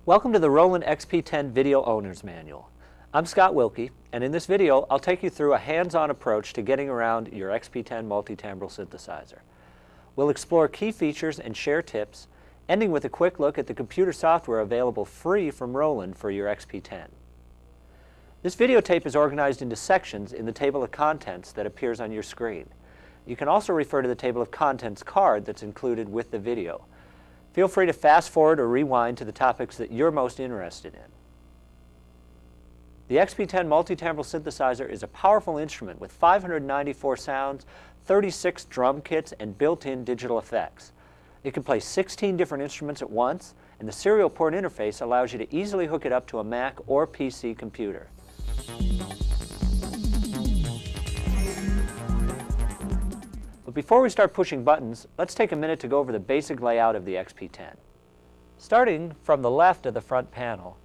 Welcome to the Roland XP10 Video Owner's Manual. I'm Scott Wilkie, and in this video I'll take you through a hands-on approach to getting around your XP10 multi-timbral synthesizer. We'll explore key features and share tips, ending with a quick look at the computer software available free from Roland for your XP10. This videotape is organized into sections in the table of contents that appears on your screen. You can also refer to the table of contents card that's included with the video. Feel free to fast forward or rewind to the topics that you're most interested in. The XP10 multi-timbral synthesizer is a powerful instrument with 594 sounds, 36 drum kits, and built-in digital effects. It can play 16 different instruments at once, and the serial port interface allows you to easily hook it up to a Mac or PC computer. But before we start pushing buttons, let's take a minute to go over the basic layout of the XP10. Starting from the left of the front panel,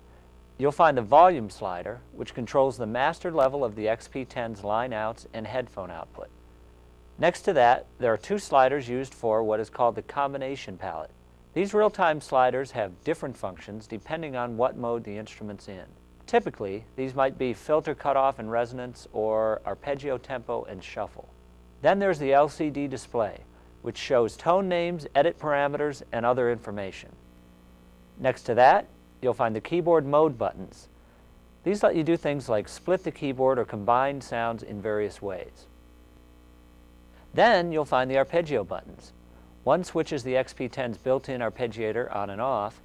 you'll find the volume slider, which controls the master level of the XP10's line outs and headphone output. Next to that, there are two sliders used for what is called the combination palette. These real-time sliders have different functions depending on what mode the instrument's in. Typically, these might be filter cutoff and resonance or arpeggio tempo and shuffle. Then there's the LCD display, which shows tone names, edit parameters, and other information. Next to that, you'll find the keyboard mode buttons. These let you do things like split the keyboard or combine sounds in various ways. Then you'll find the arpeggio buttons. One switches the XP10's built-in arpeggiator on and off,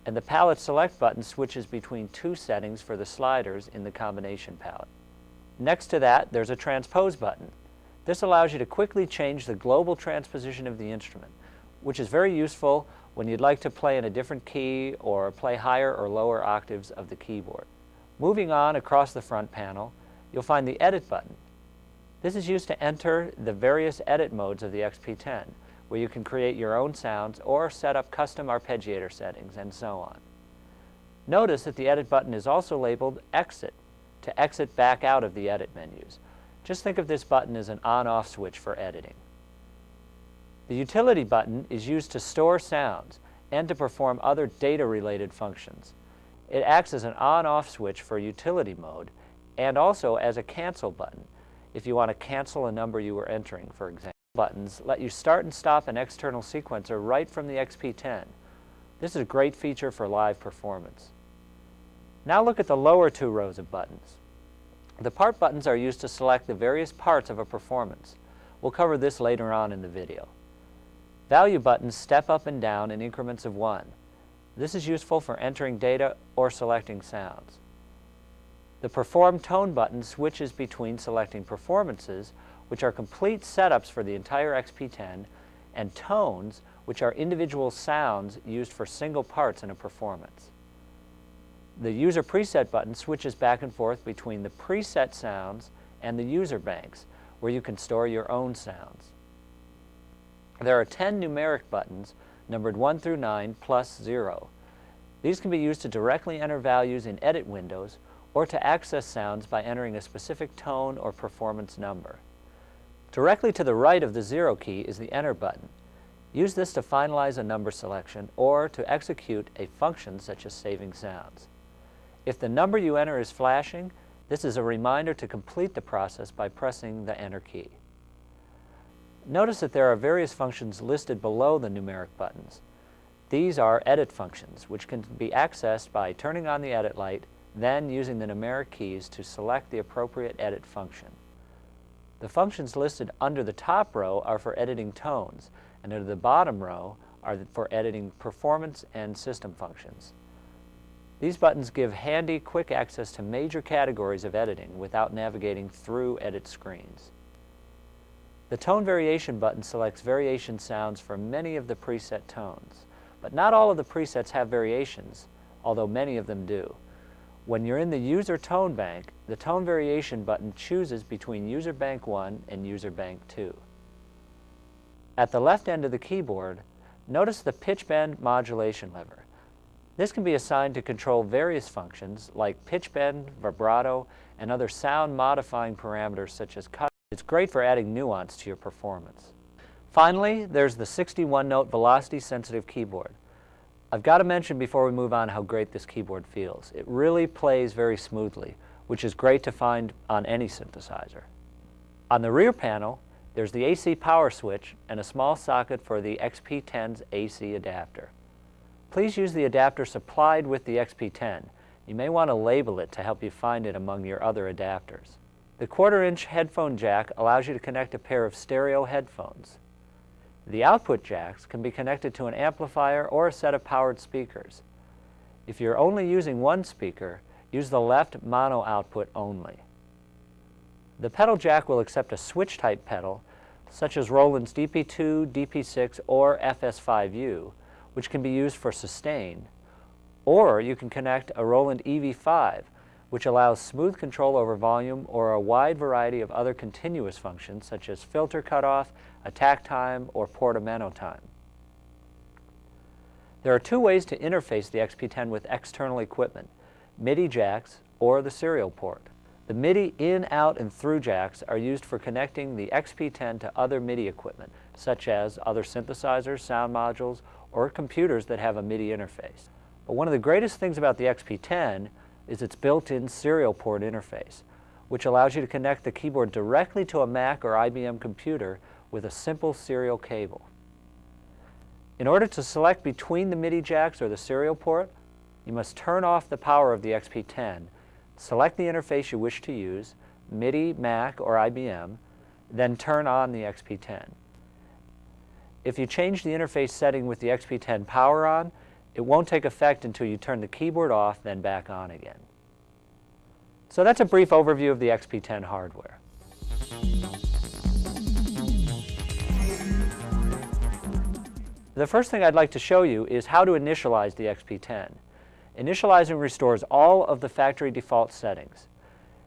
and the palette select button switches between two settings for the sliders in the combination palette. Next to that, there's a transpose button. This allows you to quickly change the global transposition of the instrument, which is very useful when you'd like to play in a different key or play higher or lower octaves of the keyboard. Moving on across the front panel, you'll find the edit button. This is used to enter the various edit modes of the XP10, where you can create your own sounds or set up custom arpeggiator settings and so on. Notice that the edit button is also labeled exit, to exit back out of the edit menus. Just think of this button as an on-off switch for editing. The utility button is used to store sounds and to perform other data-related functions. It acts as an on-off switch for utility mode and also as a cancel button if you want to cancel a number you were entering, for example. Buttons let you start and stop an external sequencer right from the XP10. This is a great feature for live performance. Now look at the lower two rows of buttons. The part buttons are used to select the various parts of a performance. We'll cover this later on in the video. Value buttons step up and down in increments of 1. This is useful for entering data or selecting sounds. The Perform Tone button switches between selecting performances, which are complete setups for the entire XP10, and tones, which are individual sounds used for single parts in a performance. The User Preset button switches back and forth between the preset sounds and the user banks, where you can store your own sounds. There are 10 numeric buttons, numbered 1 through 9 plus 0. These can be used to directly enter values in edit windows or to access sounds by entering a specific tone or performance number. Directly to the right of the 0 key is the Enter button. Use this to finalize a number selection or to execute a function such as saving sounds. If the number you enter is flashing, this is a reminder to complete the process by pressing the Enter key. Notice that there are various functions listed below the numeric buttons. These are edit functions, which can be accessed by turning on the edit light, then using the numeric keys to select the appropriate edit function. The functions listed under the top row are for editing tones, and under the bottom row are for editing performance and system functions. These buttons give handy, quick access to major categories of editing without navigating through edit screens. The Tone Variation button selects variation sounds for many of the preset tones, but not all of the presets have variations, although many of them do. When you're in the User Tone Bank, the Tone Variation button chooses between User Bank 1 and User Bank 2. At the left end of the keyboard, notice the pitch bend modulation lever. This can be assigned to control various functions like pitch bend, vibrato, and other sound modifying parameters such as cut. It's great for adding nuance to your performance. Finally, there's the 61-note velocity sensitive keyboard. I've got to mention before we move on how great this keyboard feels. It really plays very smoothly, which is great to find on any synthesizer. On the rear panel, there's the AC power switch and a small socket for the XP10's AC adapter. Please use the adapter supplied with the XP10. You may want to label it to help you find it among your other adapters. The 1/4-inch headphone jack allows you to connect a pair of stereo headphones. The output jacks can be connected to an amplifier or a set of powered speakers. If you're only using one speaker, use the left mono output only. The pedal jack will accept a switch-type pedal, such as Roland's DP2, DP6, or FS5U, which can be used for sustain, or you can connect a Roland EV5, which allows smooth control over volume or a wide variety of other continuous functions such as filter cutoff, attack time, or portamento time. There are two ways to interface the XP10 with external equipment: MIDI jacks or the serial port. The MIDI in, out, and through jacks are used for connecting the XP10 to other MIDI equipment, such as other synthesizers, sound modules, or computers that have a MIDI interface. But one of the greatest things about the XP10 is its built-in serial port interface, which allows you to connect the keyboard directly to a Mac or IBM computer with a simple serial cable. In order to select between the MIDI jacks or the serial port, you must turn off the power of the XP10, select the interface you wish to use, MIDI, Mac, or IBM, then turn on the XP10. If you change the interface setting with the XP10 power on, it won't take effect until you turn the keyboard off, then back on again. So that's a brief overview of the XP10 hardware. The first thing I'd like to show you is how to initialize the XP10. Initializing restores all of the factory default settings.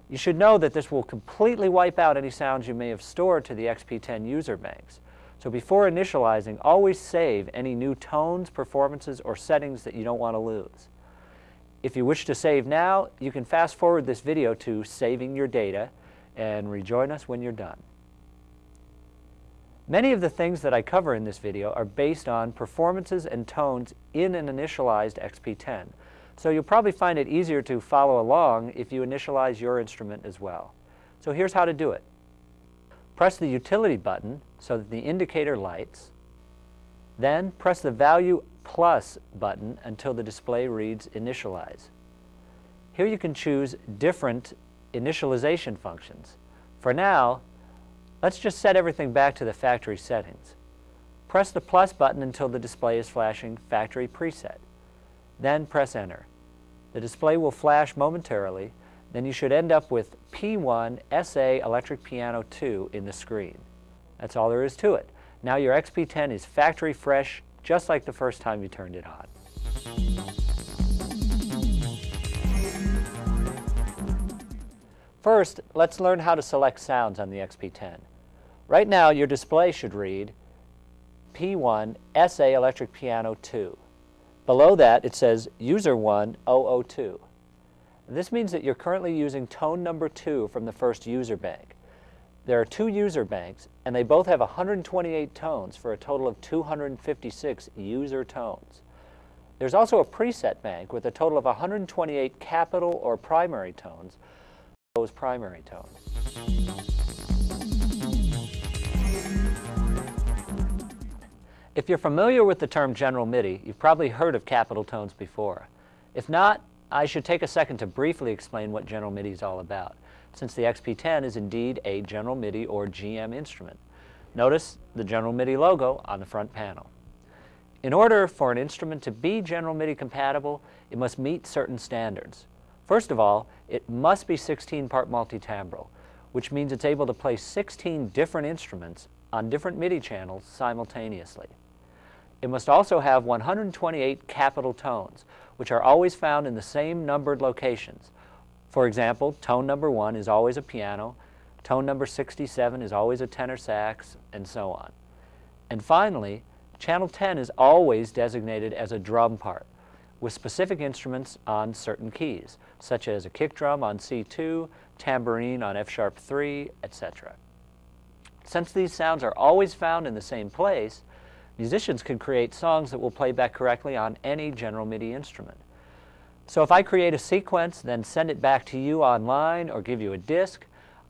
You should know that this will completely wipe out any sounds you may have stored to the XP10 user banks. So before initializing, always save any new tones, performances, or settings that you don't want to lose. If you wish to save now, you can fast forward this video to saving your data and rejoin us when you're done. Many of the things that I cover in this video are based on performances and tones in an initialized XP10. So you'll probably find it easier to follow along if you initialize your instrument as well. So here's how to do it. Press the utility button so that the indicator lights. Then press the value plus button until the display reads Initialize. Here you can choose different initialization functions. For now, let's just set everything back to the factory settings. Press the plus button until the display is flashing Factory Preset. Then press Enter. The display will flash momentarily. Then you should end up with P1 SA Electric Piano 2 in the screen. That's all there is to it. Now your XP10 is factory fresh, just like the first time you turned it on. First, let's learn how to select sounds on the XP10. Right now, your display should read P1 SA Electric Piano 2. Below that, it says User 1 002. This means that you're currently using tone number 2 from the first user bank. There are 2 user banks, and they both have 128 tones for a total of 256 user tones. There's also a preset bank with a total of 128 capital or primary tones, those primary tones. If you're familiar with the term general MIDI, you've probably heard of capital tones before. If not, I should take a second to briefly explain what general MIDI is all about, since the XP10 is indeed a general MIDI or GM instrument. Notice the general MIDI logo on the front panel. In order for an instrument to be general MIDI compatible, it must meet certain standards. First of all, it must be 16-part multitimbral, which means it's able to play 16 different instruments on different MIDI channels simultaneously. It must also have 128 capital tones, which are always found in the same numbered locations. For example, tone number 1 is always a piano, tone number 67 is always a tenor sax, and so on. And finally, channel 10 is always designated as a drum part, with specific instruments on certain keys, such as a kick drum on C2, tambourine on F-sharp 3, etc. Since these sounds are always found in the same place, Musicians can create songs that will play back correctly on any general MIDI instrument. So if I create a sequence, then send it back to you online or give you a disc,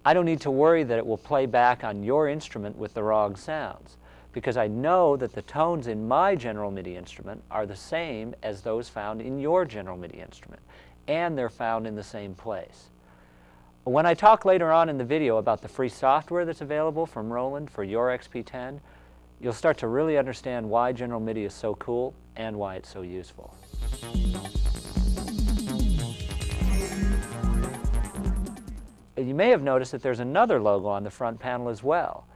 I don't need to worry that it will play back on your instrument with the wrong sounds, because I know that the tones in my general MIDI instrument are the same as those found in your general MIDI instrument, and they're found in the same place. When I talk later on in the video about the free software that's available from Roland for your XP10, you'll start to really understand why general MIDI is so cool and why it's so useful. You may have noticed that there's another logo on the front panel as well.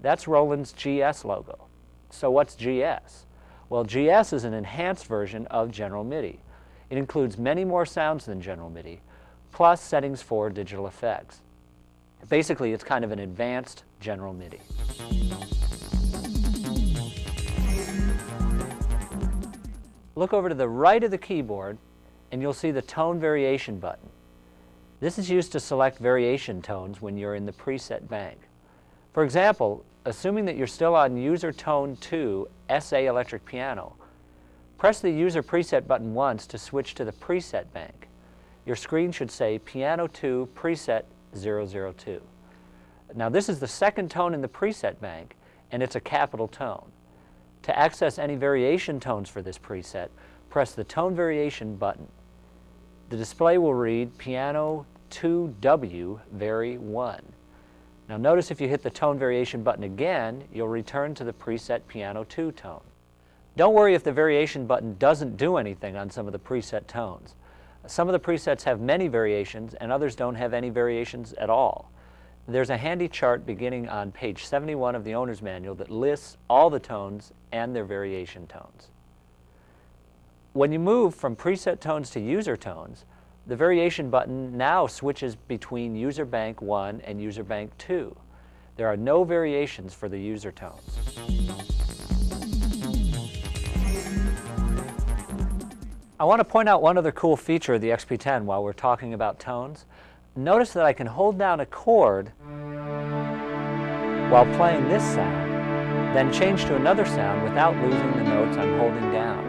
That's Roland's GS logo. So what's GS? Well, GS is an enhanced version of general MIDI. It includes many more sounds than general MIDI, plus settings for digital effects. Basically, it's kind of an advanced general MIDI. Look over to the right of the keyboard and you'll see the tone variation button. This is used to select variation tones when you're in the preset bank. For example, assuming that you're still on user tone 2 SA electric piano, press the user preset button once to switch to the preset bank. Your screen should say Piano 2 Preset 002. Now this is the second tone in the preset bank, and it's a capital tone. To access any variation tones for this preset, press the Tone Variation button. The display will read Piano 2W Vari 1. Now notice if you hit the Tone Variation button again, you'll return to the preset Piano 2 tone. Don't worry if the variation button doesn't do anything on some of the preset tones. Some of the presets have many variations and others don't have any variations at all. There's a handy chart beginning on page 71 of the owner's manual that lists all the tones and their variation tones. When you move from preset tones to user tones, the variation button now switches between user bank 1 and user bank 2. There are no variations for the user tones. I want to point out one other cool feature of the XP10 while we're talking about tones. Notice that I can hold down a chord while playing this sound, then change to another sound without losing the notes I'm holding down.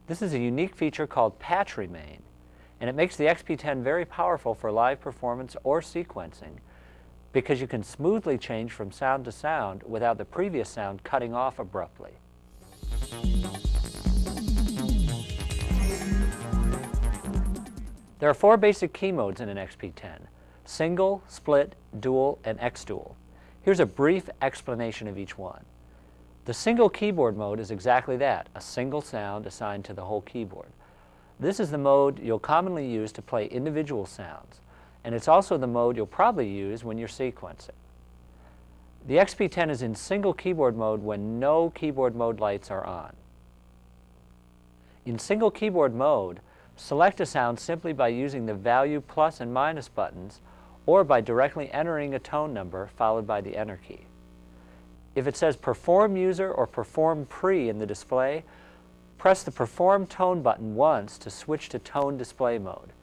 This is a unique feature called Patch Remain, and it makes the XP10 very powerful for live performance or sequencing, because you can smoothly change from sound to sound without the previous sound cutting off abruptly. There are 4 basic key modes in an XP10: single, split, dual, and X-dual. Here's a brief explanation of each one. The single keyboard mode is exactly that, a single sound assigned to the whole keyboard. This is the mode you'll commonly use to play individual sounds, and it's also the mode you'll probably use when you're sequencing. The XP10 is in single keyboard mode when no keyboard mode lights are on. In single keyboard mode, select a sound simply by using the value plus and minus buttons, or by directly entering a tone number followed by the Enter key. If it says Perform User or Perform Pre in the display, press the Perform Tone button once to switch to Tone Display mode.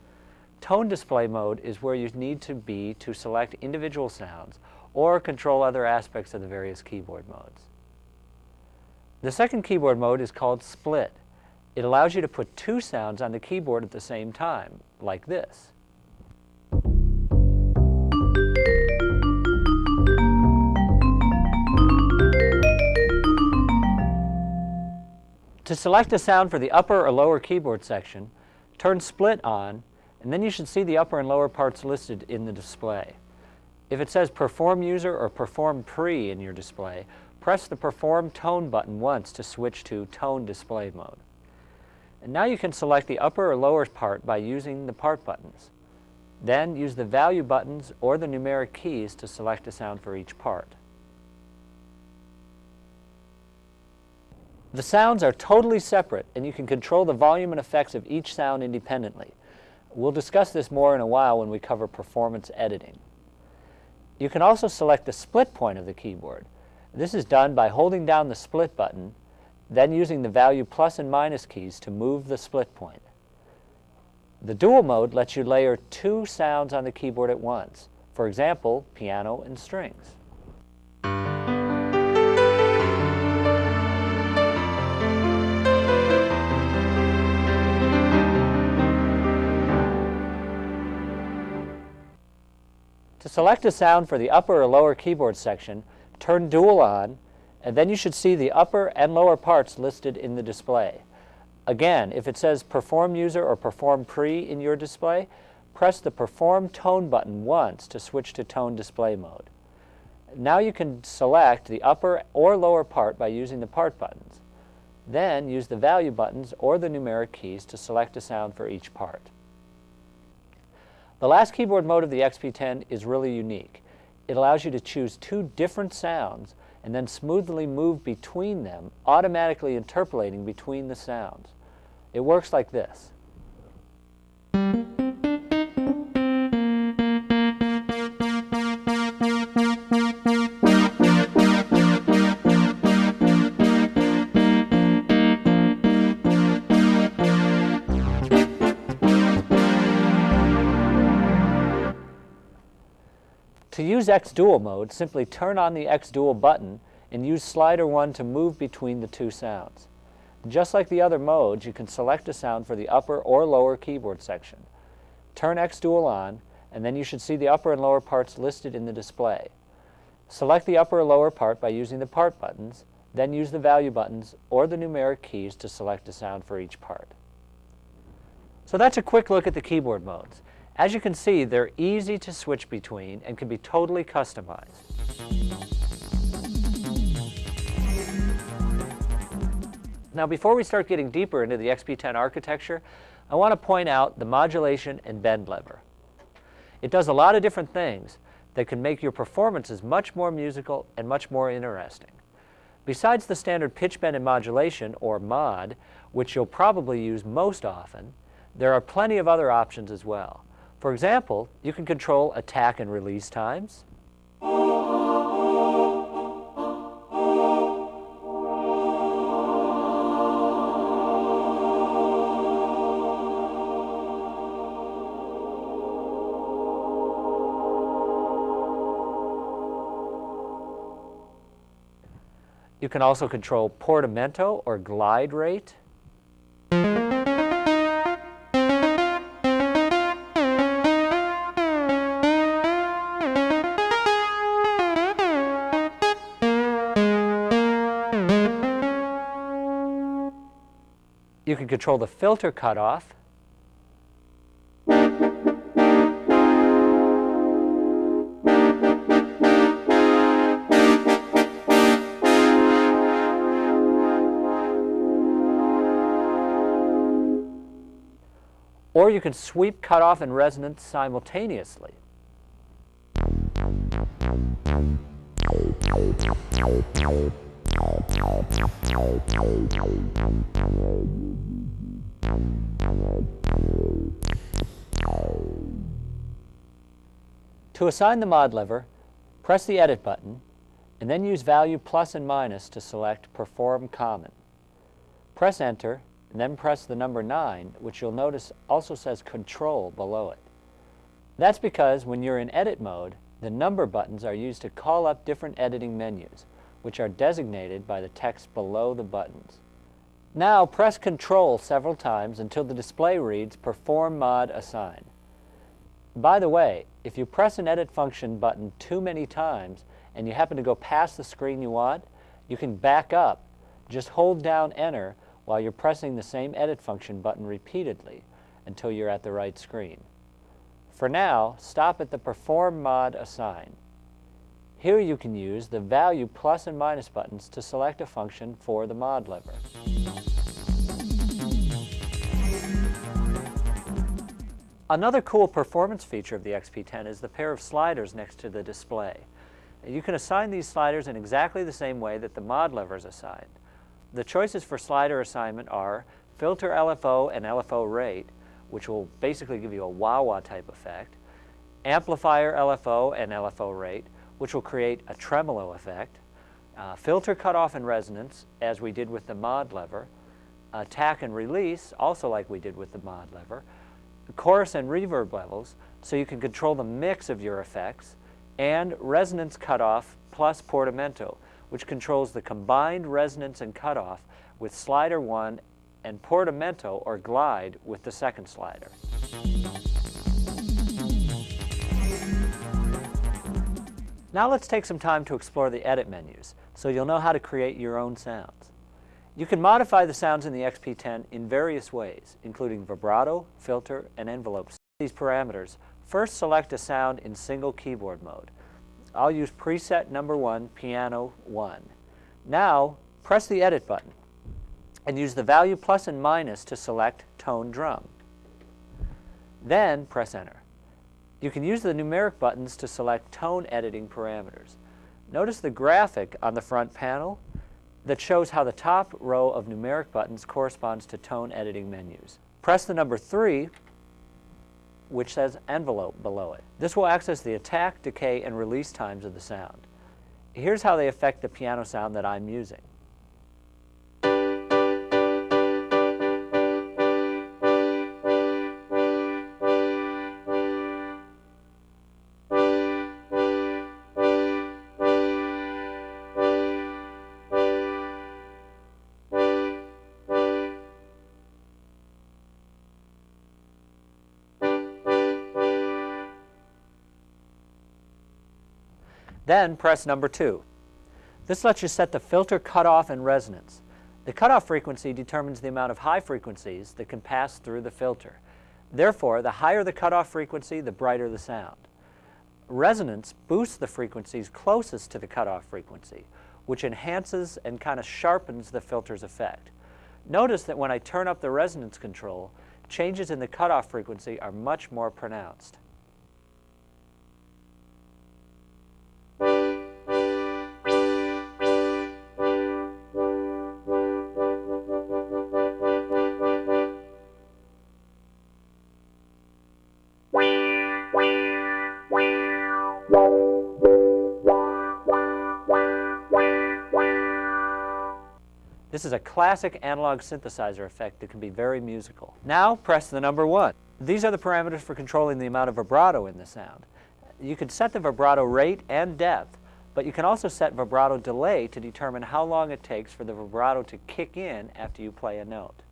Tone Display mode is where you need to be to select individual sounds or control other aspects of the various keyboard modes. The second keyboard mode is called Split. It allows you to put 2 sounds on the keyboard at the same time, like this. To select a sound for the upper or lower keyboard section, turn Split on, and then you should see the upper and lower parts listed in the display. If it says Perform User or Perform Pre in your display, press the Perform Tone button once to switch to Tone Display mode. And now you can select the upper or lower part by using the part buttons. Then use the value buttons or the numeric keys to select a sound for each part. The sounds are totally separate, and you can control the volume and effects of each sound independently. We'll discuss this more in a while when we cover performance editing. You can also select the split point of the keyboard. This is done by holding down the split button, then using the value plus and minus keys to move the split point. The dual mode lets you layer 2 sounds on the keyboard at once. For example, piano and strings. To select a sound for the upper or lower keyboard section, turn Dual on, and then you should see the upper and lower parts listed in the display. Again, if it says Perform User or Perform Pre in your display, press the Perform Tone button once to switch to tone display mode. Now you can select the upper or lower part by using the part buttons. Then use the value buttons or the numeric keys to select a sound for each part. The last keyboard mode of the XP10 is really unique. It allows you to choose two different sounds and then smoothly move between them, automatically interpolating between the sounds. It works like this. To use X Dual mode, simply turn on the X Dual button and use slider 1 to move between the two sounds. Just like the other modes, you can select a sound for the upper or lower keyboard section. Turn X Dual on, and then you should see the upper and lower parts listed in the display. Select the upper or lower part by using the part buttons, then use the value buttons or the numeric keys to select a sound for each part. So that's a quick look at the keyboard modes. As you can see, they're easy to switch between and can be totally customized. Now, before we start getting deeper into the XP10 architecture, I want to point out the modulation and bend lever. It does a lot of different things that can make your performances much more musical and much more interesting. Besides the standard pitch bend and modulation, or mod, which you'll probably use most often, there are plenty of other options as well. For example, you can control attack and release times. You can also control portamento or glide rate. You can control the filter cutoff. Or you can sweep, cutoff, and resonance simultaneously. To assign the mod lever, press the Edit button, and then use value plus and minus to select Perform Common. Press Enter, and then press the number 9, which you'll notice also says Control below it. That's because when you're in Edit mode, the number buttons are used to call up different editing menus, which are designated by the text below the buttons. Now press Control several times until the display reads Perform Mod Assign. By the way, if you press an Edit function button too many times and you happen to go past the screen you want, you can back up. Just hold down Enter while you're pressing the same Edit function button repeatedly until you're at the right screen. For now, stop at the Perform Mod Assign. Here you can use the value plus and minus buttons to select a function for the mod lever. Another cool performance feature of the XP10 is the pair of sliders next to the display. You can assign these sliders in exactly the same way that the mod lever is assigned. The choices for slider assignment are Filter LFO and LFO Rate, which will basically give you a wah-wah type effect, Amplifier LFO and LFO Rate, which will create a tremolo effect, Filter Cutoff and Resonance, as we did with the mod lever, Attack and Release, also like we did with the mod lever, Chorus and Reverb levels, so you can control the mix of your effects, and resonance cutoff plus portamento, which controls the combined resonance and cutoff with slider 1 and portamento or glide with the second slider. Now let's take some time to explore the edit menus so you'll know how to create your own sounds. You can modify the sounds in the XP10 in various ways, including vibrato, filter, and envelopes. These parameters, first select a sound in single keyboard mode. I'll use preset number 1, piano 1. Now press the edit button and use the value plus and minus to select tone drum. Then press enter. You can use the numeric buttons to select tone editing parameters. Notice the graphic on the front panel that shows how the top row of numeric buttons corresponds to tone editing menus. Press the number 3, which says envelope below it. This will access the attack, decay, and release times of the sound. Here's how they affect the piano sound that I'm using. Then press number 2. This lets you set the filter cutoff and resonance. The cutoff frequency determines the amount of high frequencies that can pass through the filter. Therefore, the higher the cutoff frequency, the brighter the sound. Resonance boosts the frequencies closest to the cutoff frequency, which enhances and kind of sharpens the filter's effect. Notice that when I turn up the resonance control, changes in the cutoff frequency are much more pronounced. This is a classic analog synthesizer effect that can be very musical. Now press the number 1. These are the parameters for controlling the amount of vibrato in the sound. You can set the vibrato rate and depth, but you can also set vibrato delay to determine how long it takes for the vibrato to kick in after you play a note.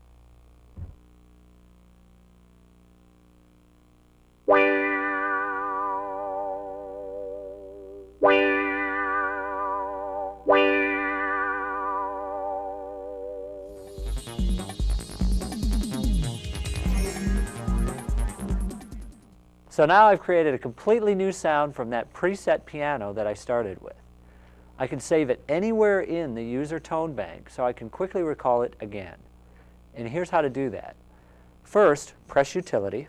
So now I've created a completely new sound from that preset piano that I started with. I can save it anywhere in the user tone bank so I can quickly recall it again. And here's how to do that. First, press Utility.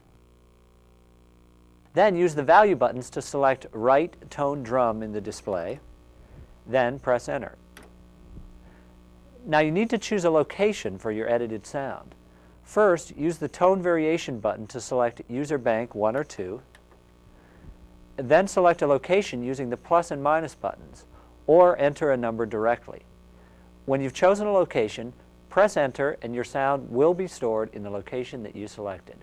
Then use the value buttons to select Right Tone Drum in the display. Then press Enter. Now you need to choose a location for your edited sound. First, use the Tone Variation button to select User Bank 1 or 2. Then select a location using the plus and minus buttons, or enter a number directly. When you've chosen a location, press Enter and your sound will be stored in the location that you selected.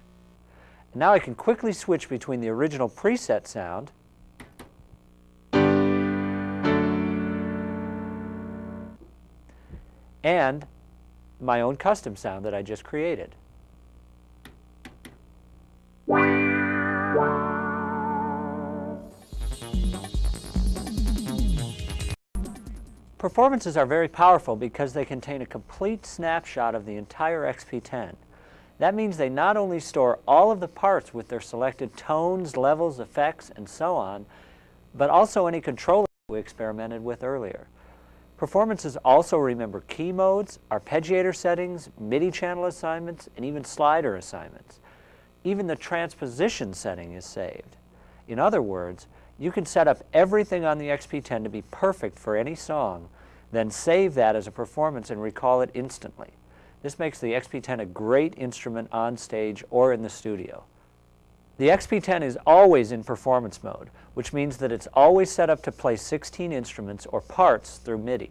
Now I can quickly switch between the original preset sound and my own custom sound that I just created. Performances are very powerful because they contain a complete snapshot of the entire XP10. That means they not only store all of the parts with their selected tones, levels, effects, and so on, but also any controllers we experimented with earlier. Performances also remember key modes, arpeggiator settings, MIDI channel assignments, and even slider assignments. Even the transposition setting is saved. In other words, you can set up everything on the XP10 to be perfect for any song, then save that as a performance and recall it instantly. This makes the XP10 a great instrument on stage or in the studio. The XP10 is always in performance mode, which means that it's always set up to play 16 instruments or parts through MIDI.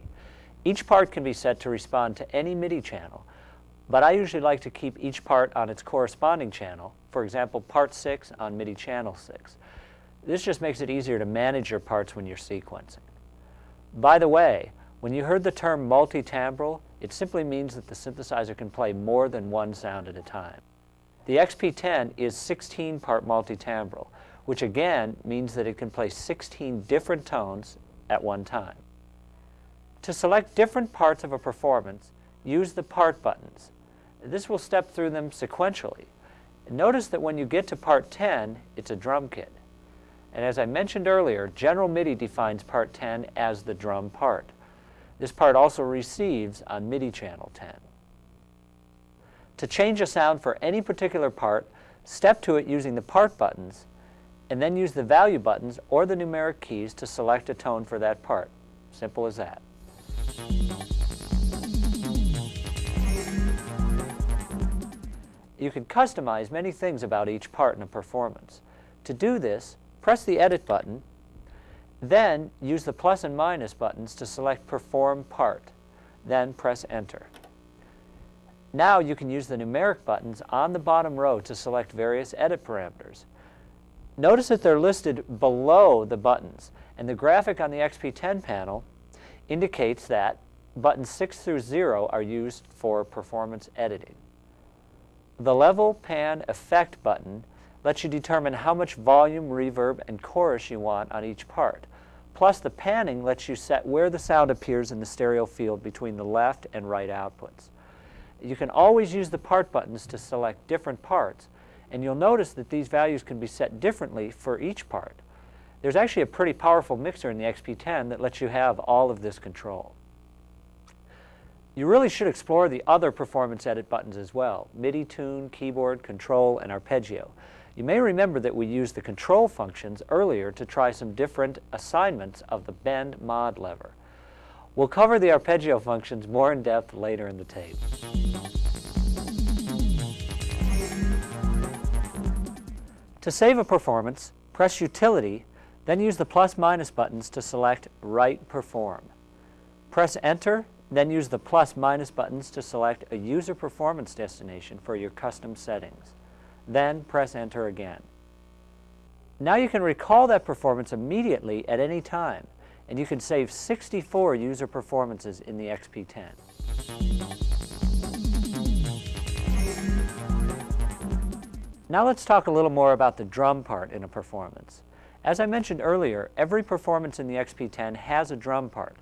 Each part can be set to respond to any MIDI channel, but I usually like to keep each part on its corresponding channel, for example, part 6 on MIDI channel 6. This just makes it easier to manage your parts when you're sequencing. By the way, when you heard the term multi-timbral, it simply means that the synthesizer can play more than one sound at a time. The XP10 is 16-part multi-timbral, which again means that it can play 16 different tones at one time. To select different parts of a performance, use the part buttons. This will step through them sequentially. Notice that when you get to part 10, it's a drum kit. And as I mentioned earlier, General MIDI defines part 10 as the drum part. This part also receives on MIDI channel 10. To change a sound for any particular part, step to it using the part buttons, and then use the value buttons or the numeric keys to select a tone for that part. Simple as that. You can customize many things about each part in a performance. To do this, press the Edit button, then use the plus and minus buttons to select Perform Part, then press Enter. Now you can use the numeric buttons on the bottom row to select various edit parameters. Notice that they're listed below the buttons, and the graphic on the XP10 panel indicates that buttons 6 through 0 are used for performance editing. The Level, Pan, Effect button lets you determine how much volume, reverb, and chorus you want on each part. Plus, the panning lets you set where the sound appears in the stereo field between the left and right outputs. You can always use the part buttons to select different parts, and you'll notice that these values can be set differently for each part. There's actually a pretty powerful mixer in the XP10 that lets you have all of this control. You really should explore the other performance edit buttons as well: MIDI, tune, keyboard, control, and arpeggio. You may remember that we used the control functions earlier to try some different assignments of the bend mod lever. We'll cover the arpeggio functions more in depth later in the tape. To save a performance, press Utility, then use the plus-minus buttons to select Write Perform. Press Enter, then use the plus-minus buttons to select a user performance destination for your custom settings. Then press Enter again. Now you can recall that performance immediately at any time, and you can save 64 user performances in the XP10. Now let's talk a little more about the drum part in a performance. As I mentioned earlier, every performance in the XP10 has a drum part.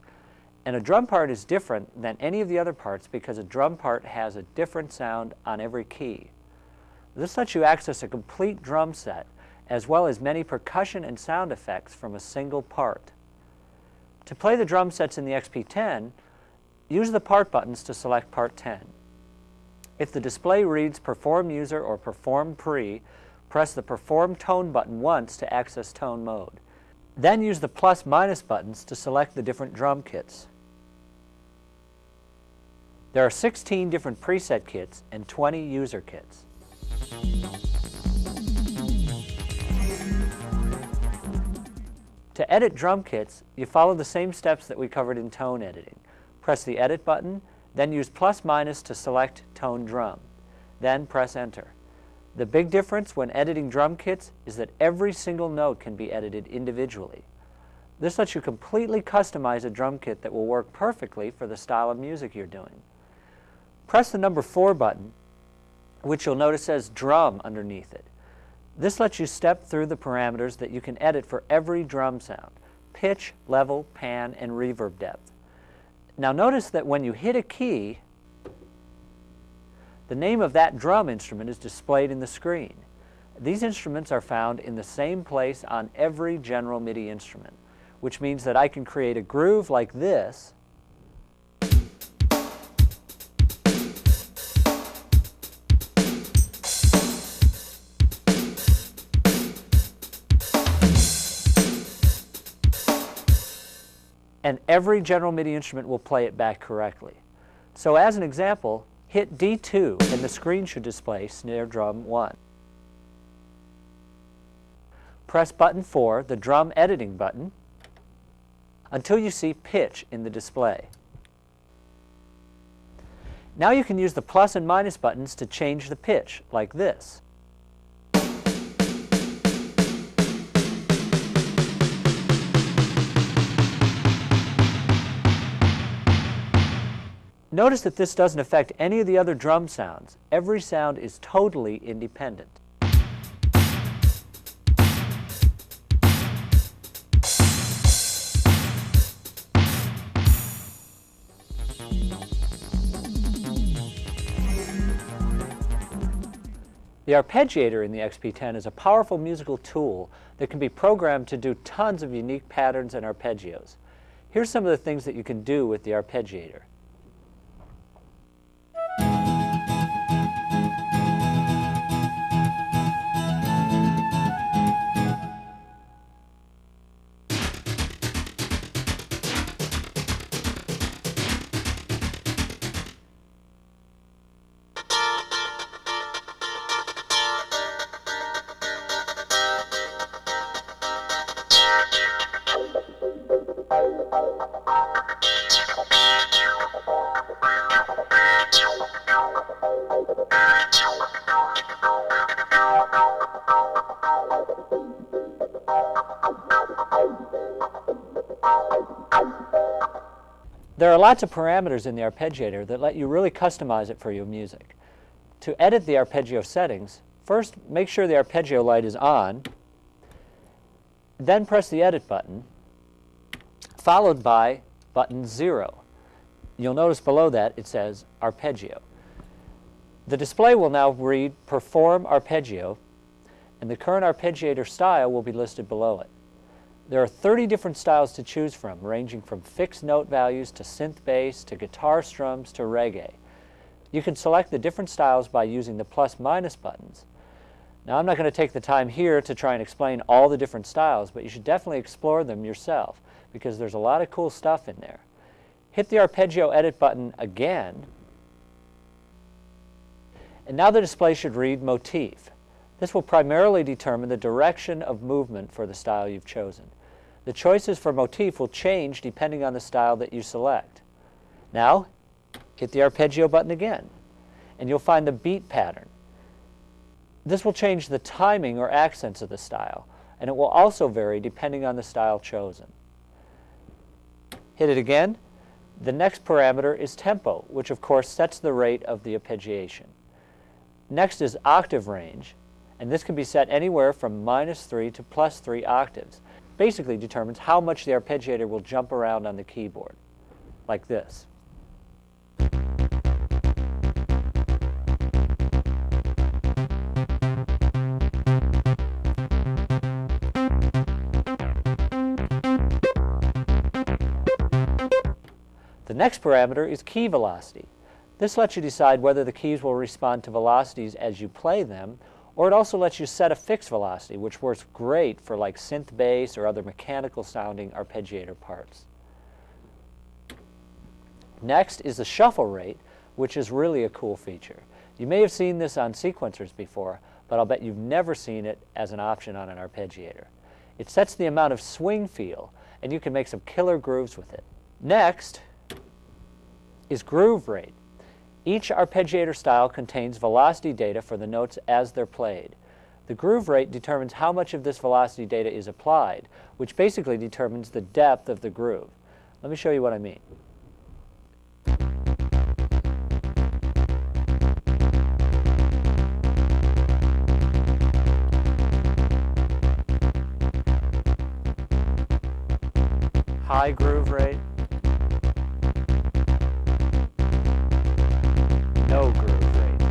And a drum part is different than any of the other parts because a drum part has a different sound on every key. This lets you access a complete drum set, as well as many percussion and sound effects from a single part. To play the drum sets in the XP10, use the part buttons to select part 10. If the display reads Perform User or Perform Pre, press the Perform Tone button once to access tone mode. Then use the plus-minus buttons to select the different drum kits. There are 16 different preset kits and 20 user kits. To edit drum kits, you follow the same steps that we covered in tone editing. Press the Edit button, then use plus-minus to select Tone Drum. Then press Enter. The big difference when editing drum kits is that every single note can be edited individually. This lets you completely customize a drum kit that will work perfectly for the style of music you're doing. Press the number 4 button, which you'll notice says Drum underneath it. This lets you step through the parameters that you can edit for every drum sound: pitch, level, pan, and reverb depth. Now notice that when you hit a key, the name of that drum instrument is displayed in the screen. These instruments are found in the same place on every general MIDI instrument, which means that I can create a groove like this and every general MIDI instrument will play it back correctly. So as an example, hit D2 and the screen should display snare drum 1. Press button 4, the drum editing button, until you see pitch in the display. Now you can use the plus and minus buttons to change the pitch, like this. Notice that this doesn't affect any of the other drum sounds. Every sound is totally independent. The Arpeggiator in the XP10 is a powerful musical tool that can be programmed to do tons of unique patterns and arpeggios. Here's some of the things that you can do with the Arpeggiator. There are lots of parameters in the Arpeggiator that let you really customize it for your music. To edit the arpeggio settings, first make sure the arpeggio light is on, then press the Edit button, followed by button 0. You'll notice below that it says Arpeggio. The display will now read Perform Arpeggio, and the current Arpeggiator style will be listed below it. There are 30 different styles to choose from, ranging from fixed note values to synth bass to guitar strums to reggae. You can select the different styles by using the plus-minus buttons. Now, I'm not going to take the time here to try and explain all the different styles, but you should definitely explore them yourself because there's a lot of cool stuff in there. Hit the Arpeggio Edit button again, and now the display should read Motif. This will primarily determine the direction of movement for the style you've chosen. The choices for motif will change depending on the style that you select. Now, hit the Arpeggio button again, and you'll find the beat pattern. This will change the timing or accents of the style, and it will also vary depending on the style chosen. Hit it again. The next parameter is tempo, which of course sets the rate of the arpeggiation. Next is octave range, and this can be set anywhere from -3 to +3 octaves. Basically determines how much the Arpeggiator will jump around on the keyboard, like this. The next parameter is key velocity. This lets you decide whether the keys will respond to velocities as you play them, or it also lets you set a fixed velocity, which works great for like synth bass or other mechanical sounding arpeggiator parts. Next is the shuffle rate, which is really a cool feature. You may have seen this on sequencers before, but I'll bet you've never seen it as an option on an arpeggiator. It sets the amount of swing feel, and you can make some killer grooves with it. Next is groove rate. Each arpeggiator style contains velocity data for the notes as they're played. The groove rate determines how much of this velocity data is applied, which basically determines the depth of the groove. Let me show you what I mean. High groove rate. No groove rate.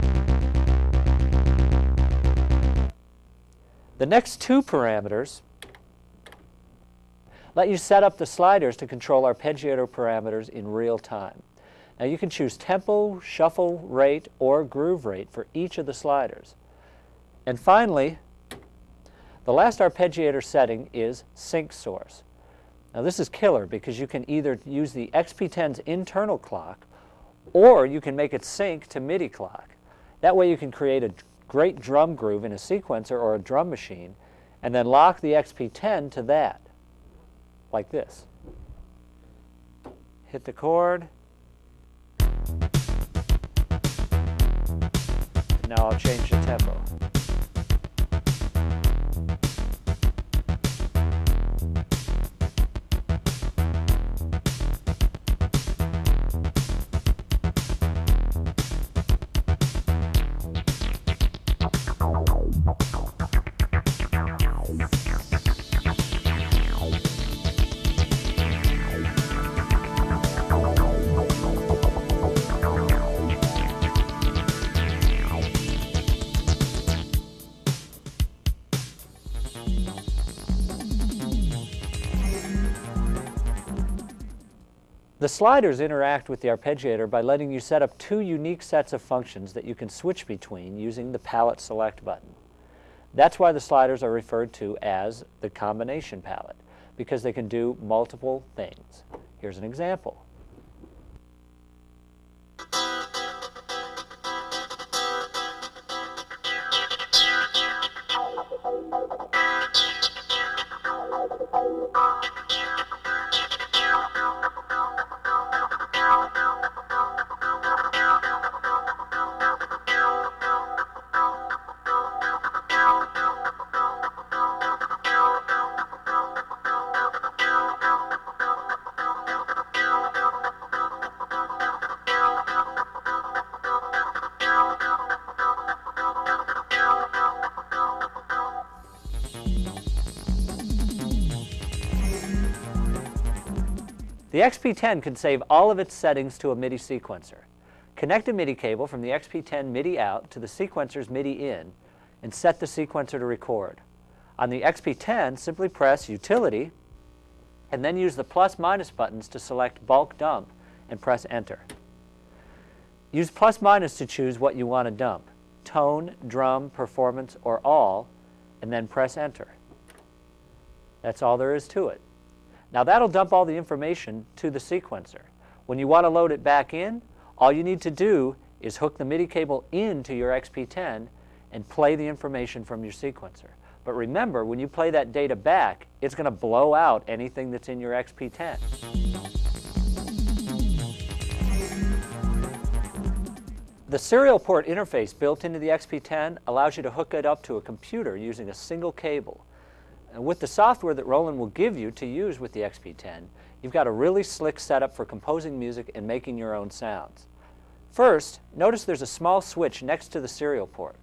The next two parameters let you set up the sliders to control arpeggiator parameters in real time. Now you can choose tempo, shuffle rate, or groove rate for each of the sliders. And finally, the last arpeggiator setting is sync source. Now this is killer because you can either use the XP10's internal clock or you can make it sync to MIDI clock. That way you can create a great drum groove in a sequencer or a drum machine and then lock the XP10 to that, like this. Hit the chord. Now I'll change the tempo. The sliders interact with the arpeggiator by letting you set up two unique sets of functions that you can switch between using the palette select button. That's why the sliders are referred to as the combination palette, because they can do multiple things. Here's an example. The XP10 can save all of its settings to a MIDI sequencer. Connect a MIDI cable from the XP10 MIDI out to the sequencer's MIDI in and set the sequencer to record. On the XP10, simply press Utility and then use the plus/minus buttons to select Bulk Dump and press Enter. Use plus/minus to choose what you want to dump, tone, drum, performance, or all, and then press Enter. That's all there is to it. Now that'll dump all the information to the sequencer. When you want to load it back in, all you need to do is hook the MIDI cable into your XP10 and play the information from your sequencer. But remember, when you play that data back, it's going to blow out anything that's in your XP10. The serial port interface built into the XP10 allows you to hook it up to a computer using a single cable. And with the software that Roland will give you to use with the XP10, you've got a really slick setup for composing music and making your own sounds. First, notice there's a small switch next to the serial port.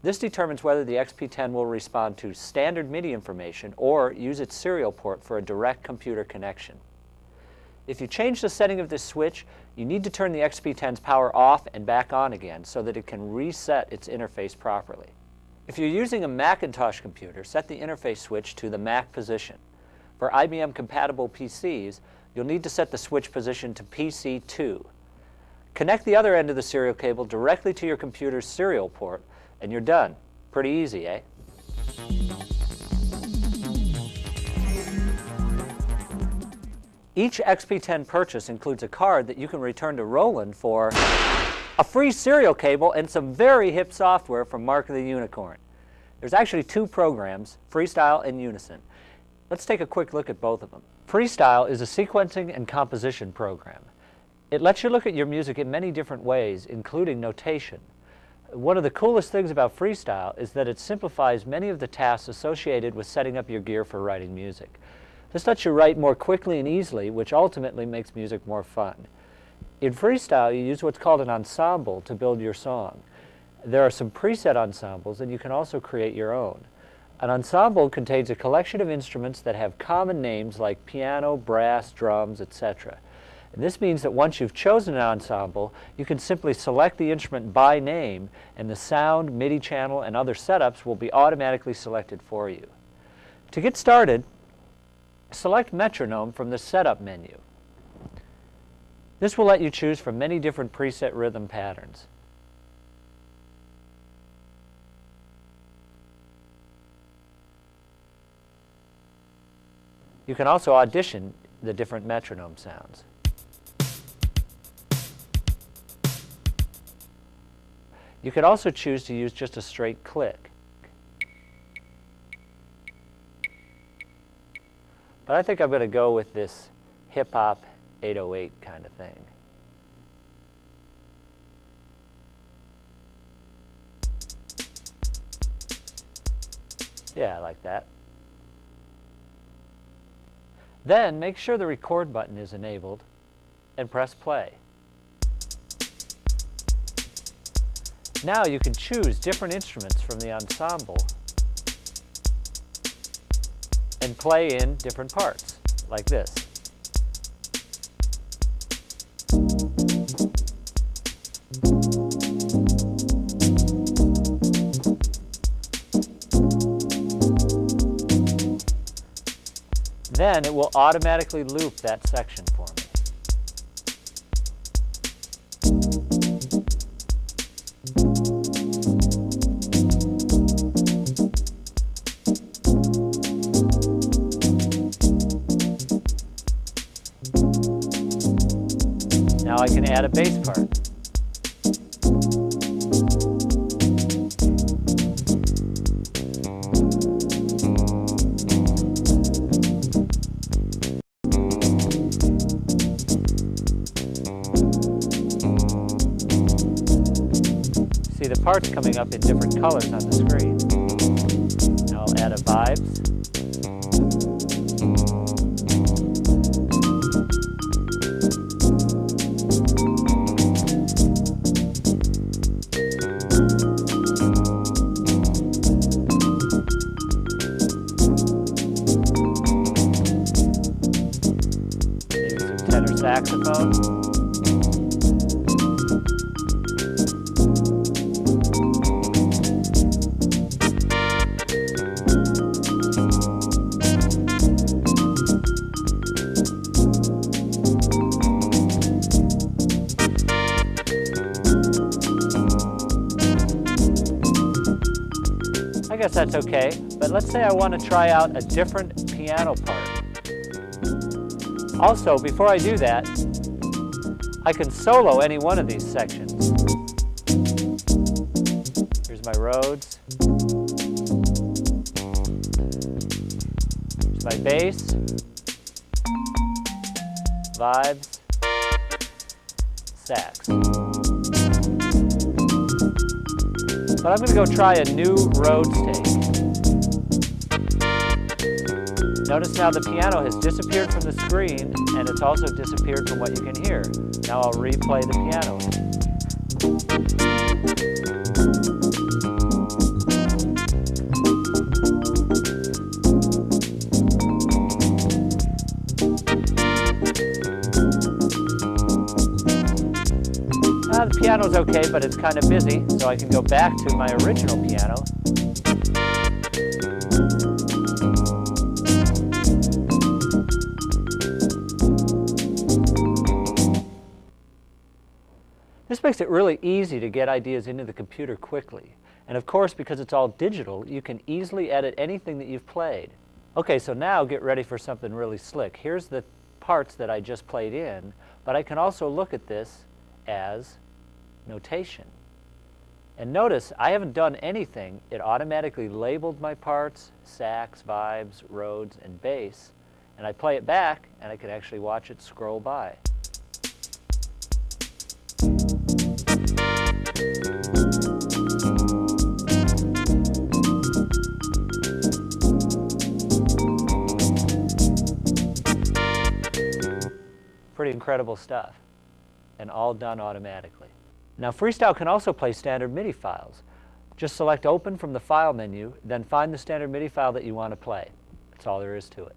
This determines whether the XP10 will respond to standard MIDI information or use its serial port for a direct computer connection. If you change the setting of this switch, you need to turn the XP10's power off and back on again so that it can reset its interface properly. If you're using a Macintosh computer, set the interface switch to the Mac position. For IBM-compatible PCs, you'll need to set the switch position to PC2. Connect the other end of the serial cable directly to your computer's serial port, and you're done. Pretty easy, eh? Each XP10 purchase includes a card that you can return to Roland for a free serial cable and some very hip software from Mark the Unicorn. There's actually two programs, Freestyle and Unison. Let's take a quick look at both of them. Freestyle is a sequencing and composition program. It lets you look at your music in many different ways, including notation. One of the coolest things about Freestyle is that it simplifies many of the tasks associated with setting up your gear for writing music. This lets you write more quickly and easily, which ultimately makes music more fun. In Freestyle, you use what's called an ensemble to build your song. There are some preset ensembles, and you can also create your own. An ensemble contains a collection of instruments that have common names like piano, brass, drums, etc. And this means that once you've chosen an ensemble, you can simply select the instrument by name, and the sound, MIDI channel, and other setups will be automatically selected for you. To get started, select Metronome from the Setup menu. This will let you choose from many different preset rhythm patterns. You can also audition the different metronome sounds. You could also choose to use just a straight click. But I think I'm going to go with this hip-hop 808 kind of thing. Yeah, I like that. Then make sure the record button is enabled and press play. Now you can choose different instruments from the ensemble and play in different parts, like this. Then it will automatically loop that section for me. Now I can add a bass part. See the parts coming up in different colors on the screen. Now I'll add a vibes. Maybe some tenor saxophone. I guess that's okay, but let's say I want to try out a different piano part. Also, before I do that, I can solo any one of these sections. Here's my Rhodes. Here's my bass, vibes, sax. But I'm going to go try a new Rhodes take. Notice now the piano has disappeared from the screen, and it's also disappeared from what you can hear. Now I'll replay the piano. The piano's okay, but it's kind of busy, so I can go back to my original piano. This makes it really easy to get ideas into the computer quickly. And of course, because it's all digital, you can easily edit anything that you've played. Okay, so now get ready for something really slick. Here's the parts that I just played in, but I can also look at this as notation. And notice I haven't done anything. It automatically labeled my parts, sax, vibes, Rhodes, and bass. And I play it back, and I can actually watch it scroll by. Pretty incredible stuff, and all done automatically. Now, Freestyle can also play standard MIDI files. Just select Open from the File menu, then find the standard MIDI file that you want to play. That's all there is to it.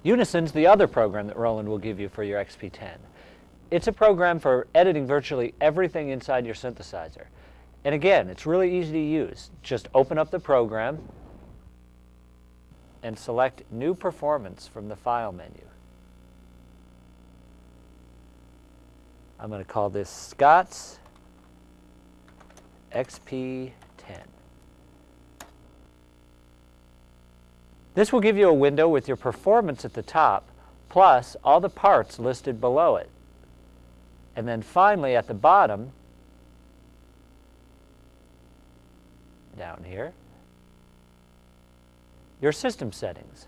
Unison's the other program that Roland will give you for your XP10. It's a program for editing virtually everything inside your synthesizer. And again, it's really easy to use. Just open up the program and select New Performance from the File menu. I'm going to call this Scott's XP10. This will give you a window with your performance at the top, plus all the parts listed below it. And then finally at the bottom, down here, your system settings.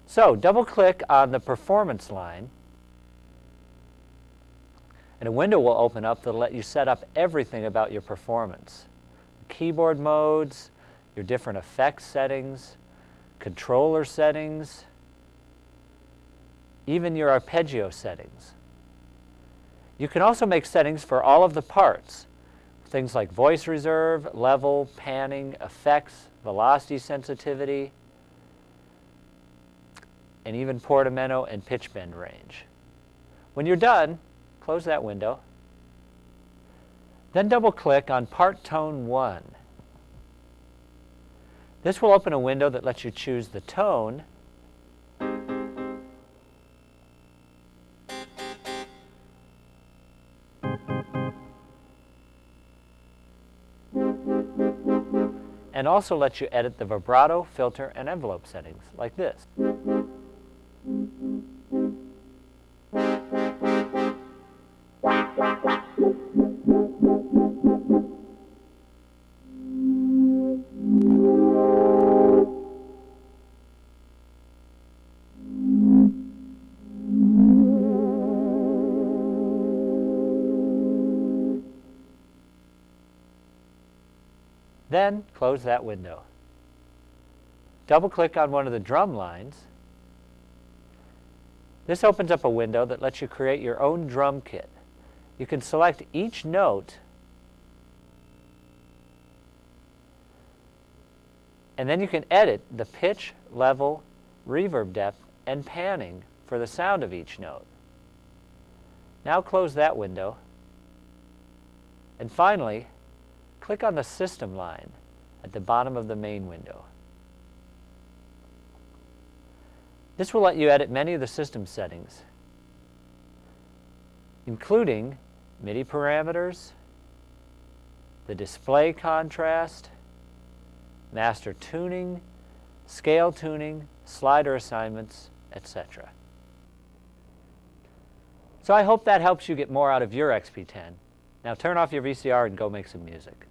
So double-click on the performance line, and a window will open up that'll let you set up everything about your performance. Keyboard modes, your different effects settings, controller settings, even your arpeggio settings. You can also make settings for all of the parts, things like voice reserve, level, panning, effects, velocity sensitivity, and even portamento and pitch bend range. When you're done, close that window. Then double-click on Part Tone 1. This will open a window that lets you choose the tone and also lets you edit the vibrato, filter, and envelope settings, like this. Then close that window. Double-click on one of the drum lines. This opens up a window that lets you create your own drum kit. You can select each note, and then you can edit the pitch, level, reverb depth, and panning for the sound of each note. Now close that window. And finally, click on the System line at the bottom of the main window. This will let you edit many of the system settings, including MIDI parameters, the display contrast, master tuning, scale tuning, slider assignments, etc. So I hope that helps you get more out of your XP10. Now turn off your VCR and go make some music.